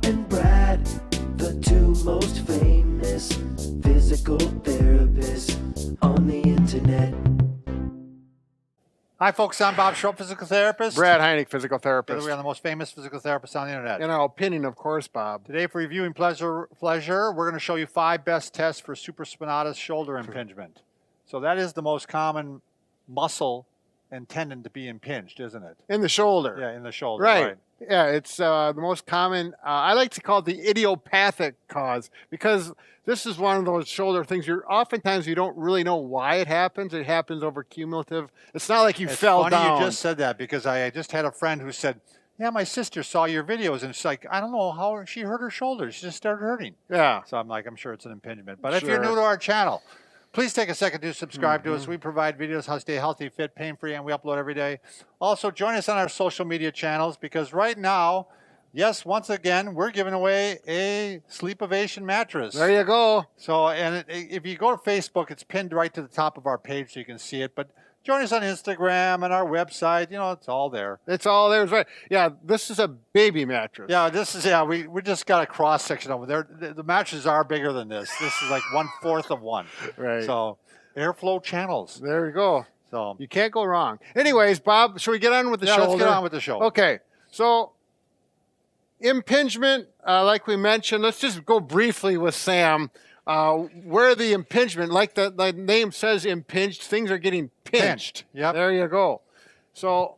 and Brad, the two most famous physical therapists on the internet. Hi, folks. I'm Bob Schrupp, physical therapist. Brad Heineck, physical therapist. We are the most famous physical therapists on the internet. In our opinion, of course, Bob. Today, for reviewing pleasure, we're going to show you 5 best tests for supraspinatus shoulder impingement. So that is the most common muscle and tendon to be impinged, isn't it? In the shoulder. Yeah, in the shoulder. Right. Yeah, it's the most common. I like to call it the idiopathic cause because this is one of those shoulder things. Oftentimes you don't really know why it happens. It happens over cumulative. It's not like you fell down. It's funny you just said that because I just had a friend who said, yeah, my sister saw your videos and it's like, I don't know how she hurt her shoulder. She just started hurting. Yeah. So I'm like, I'm sure it's an impingement. But if you're new to our channel, please take a second to subscribe to us. We provide videos how to stay healthy, fit, pain-free, and we upload every day. Also, join us on our social media channels because right now, yes, once again, we're giving away a SleepOvation mattress. There you go. So, and if you go to Facebook, it's pinned right to the top of our page so you can see it. But join us on Instagram and our website. You know, it's all there. It's all there. Right. Yeah, this is a baby mattress. Yeah, this is, we just got a cross section over there. The mattresses are bigger than this. This is like 1/4 of one. Right. So, airflow channels. There you go. So you can't go wrong. Anyways, Bob, should we get on with the shoulder? Let's get on with the show. Okay. So, impingement, like we mentioned, let's just go briefly with Sam. Where the impingement, like the name says, impinged, things are getting pinched. Yep. There you go. So,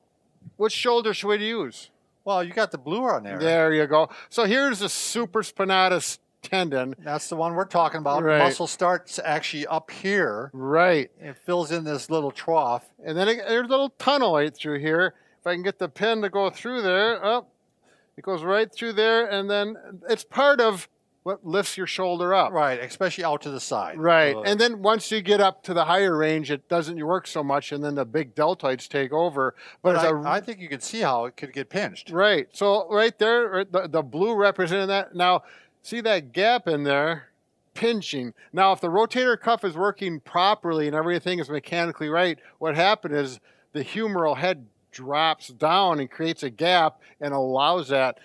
which shoulder should we use? Well, you got the blue on there. There you go. So here's the supraspinatus tendon. That's the one we're talking about. Right. The muscle starts actually up here. Right. It fills in this little trough. And then there's a little tunnel right through here. If I can get the pin to go through there, it goes right through there, and then it's part of what lifts your shoulder up. Right, especially out to the side. Right, and then once you get up to the higher range, it doesn't work so much, and then the big deltoids take over. But I think you can see how it could get pinched. Right, so right there, the blue representing that. Now, see that gap in there? Pinching. Now, if the rotator cuff is working properly and everything is mechanically right, what happened is the humeral head drops down and creates a gap and allows that.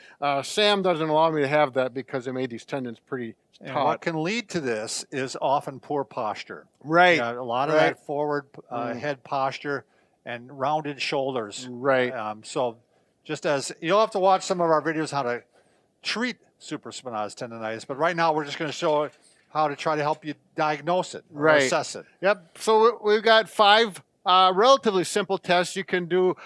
Sam doesn't allow me to have that because they made these tendons pretty taut. And what can lead to this is often poor posture. Right. A lot of that forward head posture and rounded shoulders. Right. So just as you'll have to watch some of our videos how to treat supraspinatus tendonitis, but right now we're just going to show how to try to help you diagnose it or assess it. Yep. So we've got 5 relatively simple tests you can do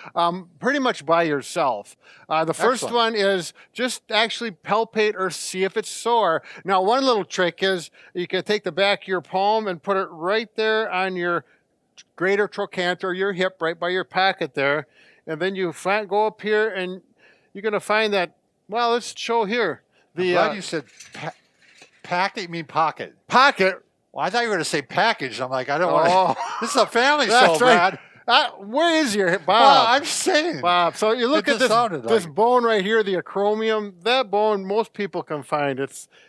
pretty much by yourself. The first one is just actually palpate or see if it's sore. Now, one little trick is you can take the back of your palm and put it right there on your greater trochanter, your hip, right by your pocket there. And then you go up here and you're going to find that, well, let's show here. I'm glad you said packet, you mean pocket. Pocket. Well, I thought you were going to say package. I'm like, I don't want to. This is a family show, right. Brad. Where is your Bob? Well, I'm saying. Bob, so you look at this bone right here, the acromion. That bone, most people can find.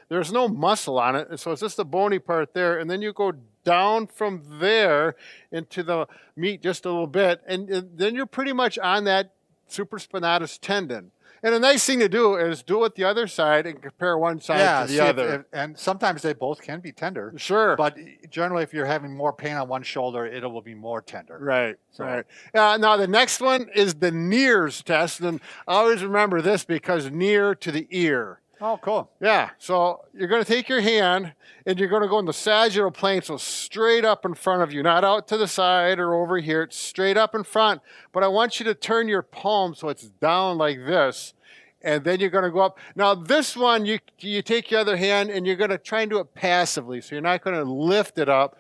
There's no muscle on it, so it's just the bony part there. And then you go down from there into the meat just a little bit, and then you're pretty much on that supraspinatus tendon. And a nice thing to do is do it the other side and compare one side to the other. And sometimes they both can be tender. Sure. But generally, if you're having more pain on one shoulder, it will be more tender. Right. Right. Now, the next one is the NEARS test. And always remember this because near to the ear. Oh, cool. Yeah. So you're going to take your hand and you're going to go in the sagittal plane, so straight up in front of you, not out to the side or over here. It's straight up in front. But I want you to turn your palm so it's down like this. And then you're going to go up. Now, this one, you take your other hand and you're going to try and do it passively. So you're not going to lift it up.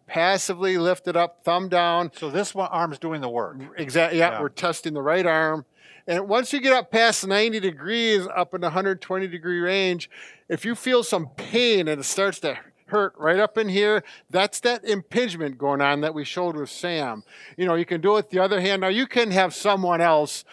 Passively lift it up, thumb down. So this one arm's doing the work. Exactly. Yeah, we're testing the right arm. And once you get up past 90 degrees, up in the 120 degree range, if you feel some pain and it starts to hurt right up in here, that's that impingement going on that we showed with Sam. You know, you can do it the other hand. Now, you can have someone else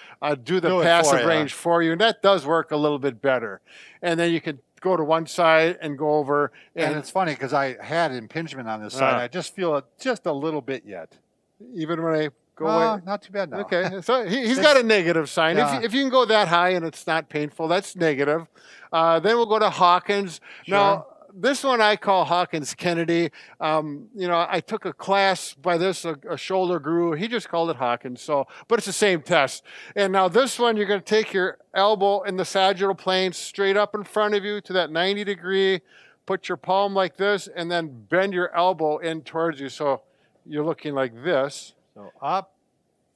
do the passive range for you, and that does work a little bit better. And then you can go to one side and go over. And it's funny because I had impingement on this side. I just feel it just a little bit yet. Even when I Go away. Not too bad now. Okay, so he's got a negative sign. Yeah. If you can go that high and it's not painful, that's negative. Then we'll go to Hawkins. Sure. Now, this one I call Hawkins Kennedy. I took a class by this, a shoulder guru. He just called it Hawkins. But it's the same test. And now this one, you're going to take your elbow in the sagittal plane straight up in front of you to that 90 degree. Put your palm like this, and then bend your elbow in towards you. So you're looking like this. So up,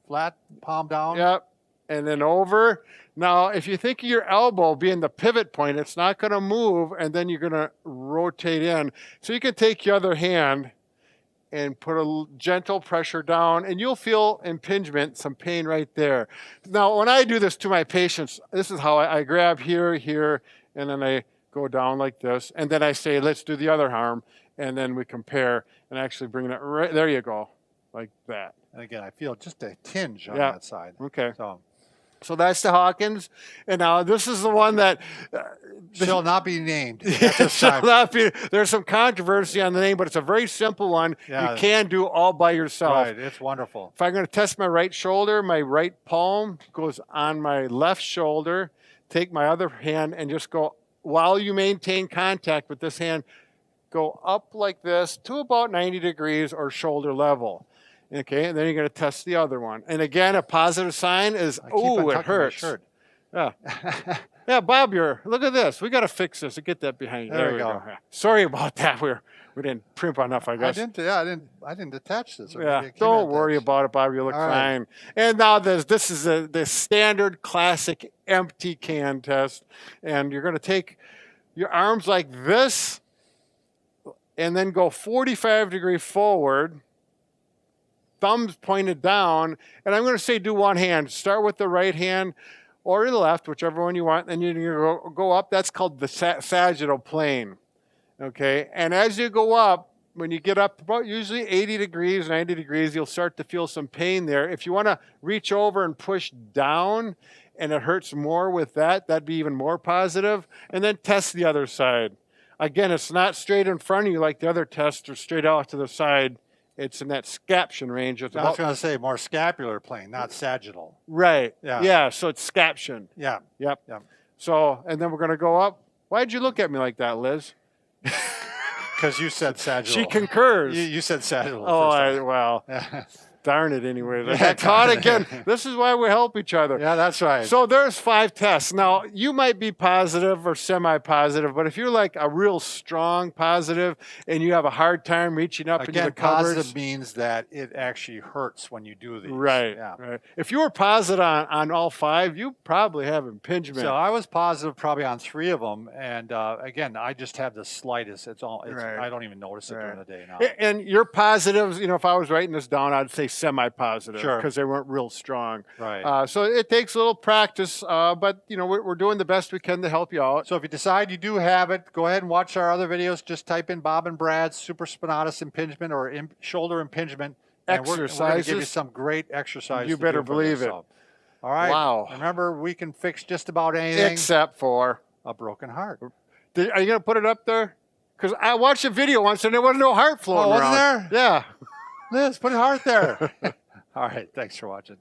flat, palm down. Yep. And then over. Now, if you think of your elbow being the pivot point, it's not going to move, and then you're going to rotate in. So you can take your other hand and put a gentle pressure down, and you'll feel impingement, some pain right there. Now, when I do this to my patients, this is how I grab here, and then I go down like this, and then I say, let's do the other arm, and then we compare, and actually bring it right, there you go, like that. And again, I feel just a tinge on Yeah. that side. Okay. So that's the Hawkins. And now this is the one that shall not be named. There's some controversy on the name, but it's a very simple one. Yeah. You can do all by yourself. Right, it's wonderful. If I'm going to test my right shoulder, my right palm goes on my left shoulder. Take my other hand and just go, while you maintain contact with this hand, go up like this to about 90 degrees or shoulder level. Okay, and then you're going to test the other one. And again, a positive sign is, oh, it hurts. Yeah. Yeah, Bob, look at this. We got to fix this and get that behind you. There we go. Yeah. Sorry about that. We didn't primp enough, I guess. I didn't attach this. Yeah, don't worry about it, Bob. You look fine. Right. And now this is the standard classic empty can test. And you're going to take your arms like this and then go 45 degrees forward. Thumbs pointed down, and I'm going to say do one hand. Start with the right hand or the left, whichever one you want, and you're going to go up. That's called the sagittal plane, okay? And as you go up, when you get up about usually 80 degrees, 90 degrees, you'll start to feel some pain there. If you want to reach over and push down and it hurts more with that, that'd be even more positive. And then test the other side. Again, it's not straight in front of you like the other tests or straight off to the side. It's in that scaption range. I was going to say more scapular plane, not sagittal. Right. Yeah. So it's scaption. Yeah. Yep. So, and then we're going to go up. Why'd you look at me like that, Liz? Because you said sagittal. She concurs. You said sagittal. Well. Darn it anyway. I got caught again. This is why we help each other. Yeah, that's right. So there's 5 tests. Now, you might be positive or semi-positive, but if you're like a real strong positive and you have a hard time reaching up into the covers. Positive means that it actually hurts when you do these. Right. Yeah. Right. If you were positive on all 5, you probably have impingement. So I was positive probably on 3 of them. And again, I just have the slightest. Right. I don't even notice it during the day now. And your positives, if I was writing this down, I'd say semi-positive because they weren't real strong. Right. So it takes a little practice, but we're doing the best we can to help you out. So if you decide you do have it, go ahead and watch our other videos. Just type in Bob and Brad's supraspinatus impingement or shoulder impingement. Exercises. We're going to give you some great exercises. You better believe it. All right. Wow. Remember, we can fix just about anything except for a broken heart. Are you going to put it up there? Because I watched a video once and there wasn't no heart floating around. Wasn't there? Yeah. Liz, put a heart there. All right. Thanks for watching.